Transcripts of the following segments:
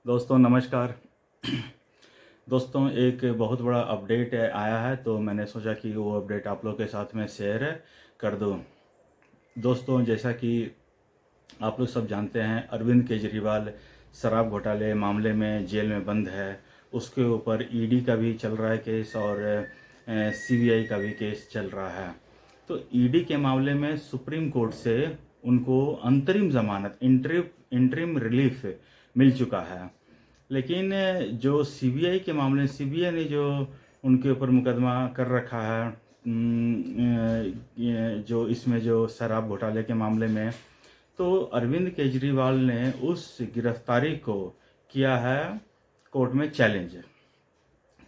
दोस्तों नमस्कार। दोस्तों एक बहुत बड़ा अपडेट आया है, तो मैंने सोचा कि वो अपडेट आप लोग के साथ में शेयर कर दूं। दोस्तों जैसा कि आप लोग सब जानते हैं, अरविंद केजरीवाल शराब घोटाले मामले में जेल में बंद है। उसके ऊपर ईडी का भी चल रहा है केस और सीबीआई का भी केस चल रहा है। तो ईडी के मामले में सुप्रीम कोर्ट से उनको अंतरिम जमानत इंटरिम रिलीफ मिल चुका है। लेकिन जो सीबीआई के मामले, सीबीआई ने जो उनके ऊपर मुकदमा कर रखा है, जो इसमें जो शराब घोटाले के मामले में, तो अरविंद केजरीवाल ने उस गिरफ्तारी को किया है कोर्ट में चैलेंज।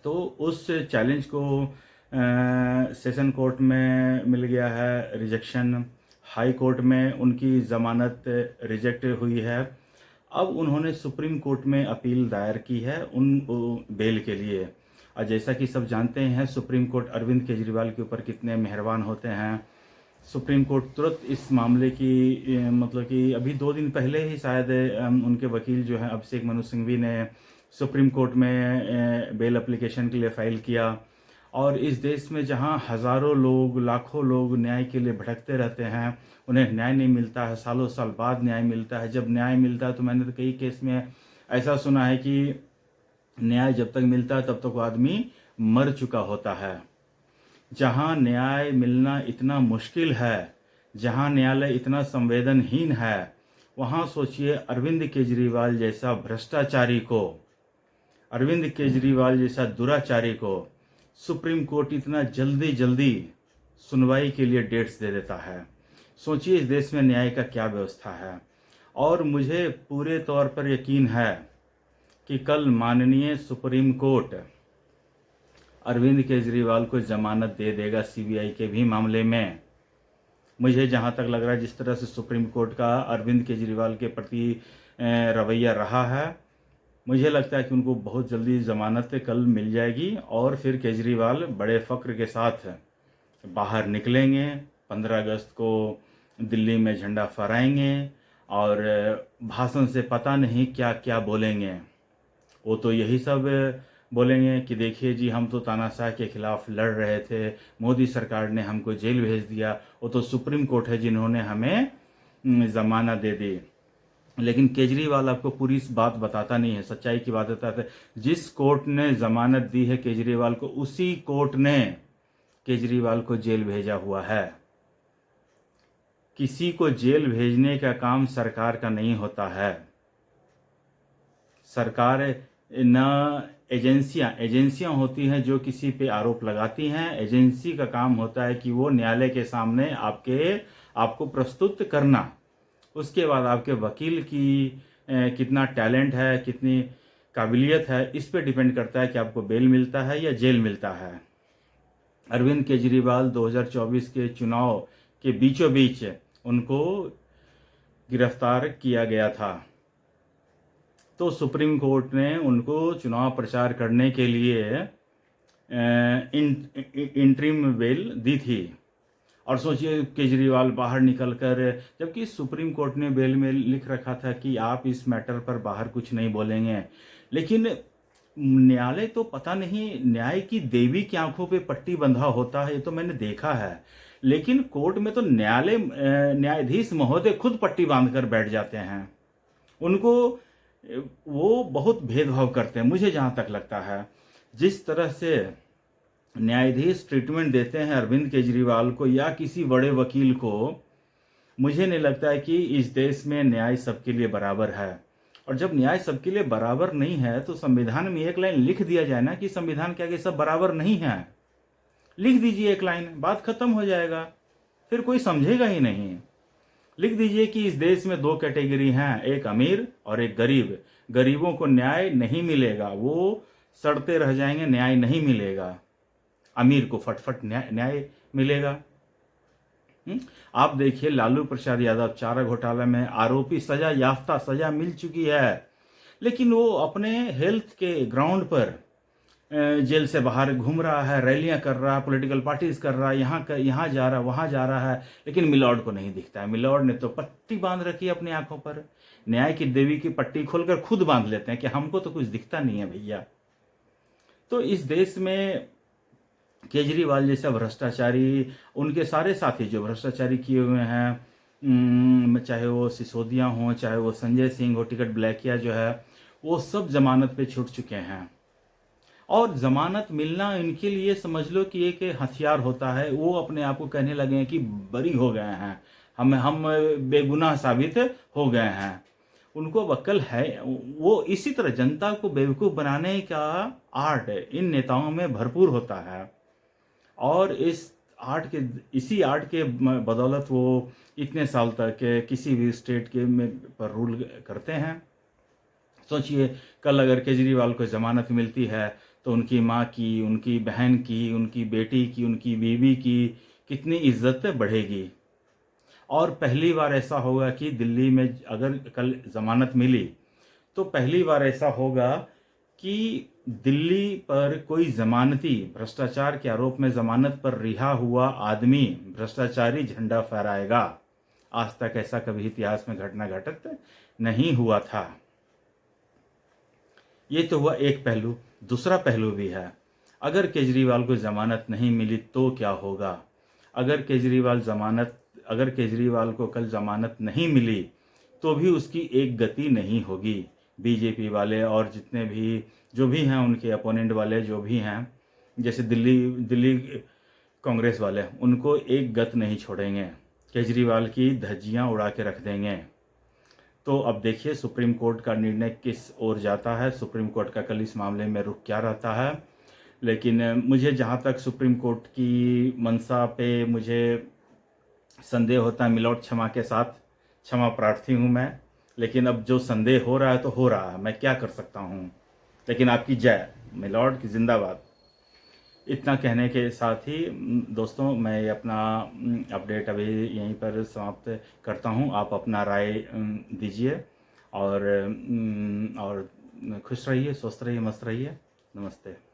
तो उस चैलेंज को सेशन कोर्ट में मिल गया है रिजेक्शन। हाई कोर्ट में उनकी ज़मानत रिजेक्ट हुई है। अब उन्होंने सुप्रीम कोर्ट में अपील दायर की है उन बेल के लिए। और जैसा कि सब जानते हैं, सुप्रीम कोर्ट अरविंद केजरीवाल के ऊपर कितने मेहरबान होते हैं। सुप्रीम कोर्ट तुरंत इस मामले की मतलब कि अभी 2 दिन पहले ही शायद उनके वकील जो हैं अभिषेक मनु सिंघवी ने सुप्रीम कोर्ट में बेल एप्लीकेशन के लिए फ़ाइल किया। और इस देश में जहां हज़ारों लोग, लाखों लोग न्याय के लिए भटकते रहते हैं, उन्हें न्याय नहीं मिलता है, सालों साल बाद न्याय मिलता है। जब न्याय मिलता है तो मैंने तो कई केस में ऐसा सुना है कि न्याय जब तक मिलता है तब तक वो आदमी मर चुका होता है। जहां न्याय मिलना इतना मुश्किल है, जहां न्यायालय इतना संवेदनहीन है, वहां सोचिए अरविंद केजरीवाल जैसा भ्रष्टाचारी को, अरविंद केजरीवाल जैसा दुराचारी को सुप्रीम कोर्ट इतना जल्दी जल्दी सुनवाई के लिए डेट्स दे देता है। सोचिए इस देश में न्याय का क्या व्यवस्था है। और मुझे पूरे तौर पर यकीन है कि कल माननीय सुप्रीम कोर्ट अरविंद केजरीवाल को जमानत दे देगा सीबीआई के भी मामले में। मुझे जहां तक लग रहा है, जिस तरह से सुप्रीम कोर्ट का अरविंद केजरीवाल के प्रति रवैया रहा है, मुझे लगता है कि उनको बहुत जल्दी जमानत कल मिल जाएगी और फिर केजरीवाल बड़े फक्र के साथ बाहर निकलेंगे। 15 अगस्त को दिल्ली में झंडा फहराएंगे और भाषण से पता नहीं क्या क्या बोलेंगे। वो तो यही सब बोलेंगे कि देखिए जी, हम तो तानाशाह के खिलाफ लड़ रहे थे, मोदी सरकार ने हमको जेल भेज दिया। वो तो सुप्रीम कोर्ट है जिन्होंने हमें जमानत दे दी। लेकिन केजरीवाल आपको पूरी इस बात बताता नहीं है, सच्चाई की बात बताता है। जिस कोर्ट ने जमानत दी है केजरीवाल को, उसी कोर्ट ने केजरीवाल को जेल भेजा हुआ है। किसी को जेल भेजने का काम सरकार का नहीं होता है। सरकार न एजेंसियां होती हैं जो किसी पे आरोप लगाती हैं। एजेंसी का काम होता है कि वो न्यायालय के सामने आपको प्रस्तुत करना। उसके बाद आपके वकील की कितना टैलेंट है, कितनी काबिलियत है, इस पे डिपेंड करता है कि आपको बेल मिलता है या जेल मिलता है। अरविंद केजरीवाल 2024 के चुनाव के बीचों बीच उनको गिरफ्तार किया गया था। तो सुप्रीम कोर्ट ने उनको चुनाव प्रचार करने के लिए इंटरिम बेल दी थी। और सोचिए केजरीवाल बाहर निकलकर, जबकि सुप्रीम कोर्ट ने बेल में लिख रखा था कि आप इस मैटर पर बाहर कुछ नहीं बोलेंगे। लेकिन न्यायालय तो पता नहीं न्याय की देवी की आंखों पे पट्टी बंधा होता है, ये तो मैंने देखा है। लेकिन कोर्ट में तो न्यायाधीश महोदय खुद पट्टी बांधकर बैठ जाते हैं। उनको वो बहुत भेदभाव करते हैं, मुझे जहां तक लगता है। जिस तरह से न्यायाधीश ट्रीटमेंट देते हैं अरविंद केजरीवाल को या किसी बड़े वकील को, मुझे नहीं लगता है कि इस देश में न्याय सबके लिए बराबर है। और जब न्याय सबके लिए बराबर नहीं है तो संविधान में एक लाइन लिख दिया जाए ना कि संविधान के आगे सब बराबर नहीं है। लिख दीजिए एक लाइन, बात खत्म हो जाएगा, फिर कोई समझेगा ही नहीं। लिख दीजिए कि इस देश में 2 कैटेगरी हैं, एक अमीर और एक गरीब। गरीबों को न्याय नहीं मिलेगा, वो सड़ते रह जाएंगे, न्याय नहीं मिलेगा। अमीर को फटफट न्याय मिलेगा। आप देखिए लालू प्रसाद यादव चारा घोटाला में आरोपी, सजा याफ्ता, सजा मिल चुकी है। लेकिन वो अपने हेल्थ के ग्राउंड पर जेल से बाहर घूम रहा है, रैलियां कर रहा है, पॉलिटिकल पार्टीज कर रहा है, यहाँ जा रहा है, वहाँ जा रहा है, लेकिन मिलॉर्ड को नहीं दिखता है। मिलॉर्ड ने तो पट्टी बांध रखी है अपनी आंखों पर, न्याय की देवी की पट्टी खोलकर खुद बांध लेते हैं कि हमको तो कुछ दिखता नहीं है भैया। तो इस देश में केजरीवाल जैसा भ्रष्टाचारी, उनके सारे साथी जो भ्रष्टाचारी किए हुए हैं, चाहे वो सिसोदिया हों, चाहे वो संजय सिंह हो, टिकट ब्लैकिया जो है, वो सब जमानत पे छूट चुके हैं। और जमानत मिलना इनके लिए समझ लो कि एक हथियार होता है। वो अपने आप को कहने लगे हैं कि बरी हो गए हैं, हम बेगुनाह साबित हो गए हैं। उनको अब अक्ल है। वो इसी तरह जनता को बेवकूफ़ बनाने का आर्ट इन नेताओं में भरपूर होता है, और इसी आर्ट के बदौलत वो इतने साल तक किसी भी स्टेट के में पर रूल करते हैं। सोचिए, कल अगर केजरीवाल को ज़मानत मिलती है तो उनकी माँ की, उनकी बहन की, उनकी बेटी की, उनकी बीवी की कितनी इज्जत बढ़ेगी। और पहली बार ऐसा होगा कि दिल्ली में अगर कल ज़मानत मिली तो पहली बार ऐसा होगा कि दिल्ली पर कोई जमानती भ्रष्टाचार के आरोप में जमानत पर रिहा हुआ आदमी भ्रष्टाचारी झंडा फहराएगा। आज तक ऐसा कभी इतिहास में घटना घटित नहीं हुआ था। ये तो हुआ एक पहलू। दूसरा पहलू भी है, अगर केजरीवाल को जमानत नहीं मिली तो क्या होगा? अगर केजरीवाल को कल जमानत नहीं मिली तो भी उसकी एक गति नहीं होगी। बीजेपी वाले और जितने भी जो भी हैं, उनके अपोनेंट वाले जो भी हैं, जैसे दिल्ली कांग्रेस वाले, उनको एक गत नहीं छोड़ेंगे, केजरीवाल की धज्जियां उड़ा के रख देंगे। तो अब देखिए सुप्रीम कोर्ट का निर्णय किस ओर जाता है, सुप्रीम कोर्ट का कल इस मामले में रुख क्या रहता है। लेकिन मुझे जहाँ तक सुप्रीम कोर्ट की मंशा पे मुझे संदेह होता है, मिलॉर्ड क्षमा के साथ क्षमा प्रार्थी हूँ मैं, लेकिन अब जो संदेह हो रहा है तो हो रहा है, मैं क्या कर सकता हूँ। लेकिन आपकी जय, मिलॉर्ड की जिंदाबाद। इतना कहने के साथ ही दोस्तों, मैं ये अपना अपडेट अभी यहीं पर समाप्त करता हूँ। आप अपना राय दीजिए, और खुश रहिए, स्वस्थ रहिए, मस्त रहिए। नमस्ते।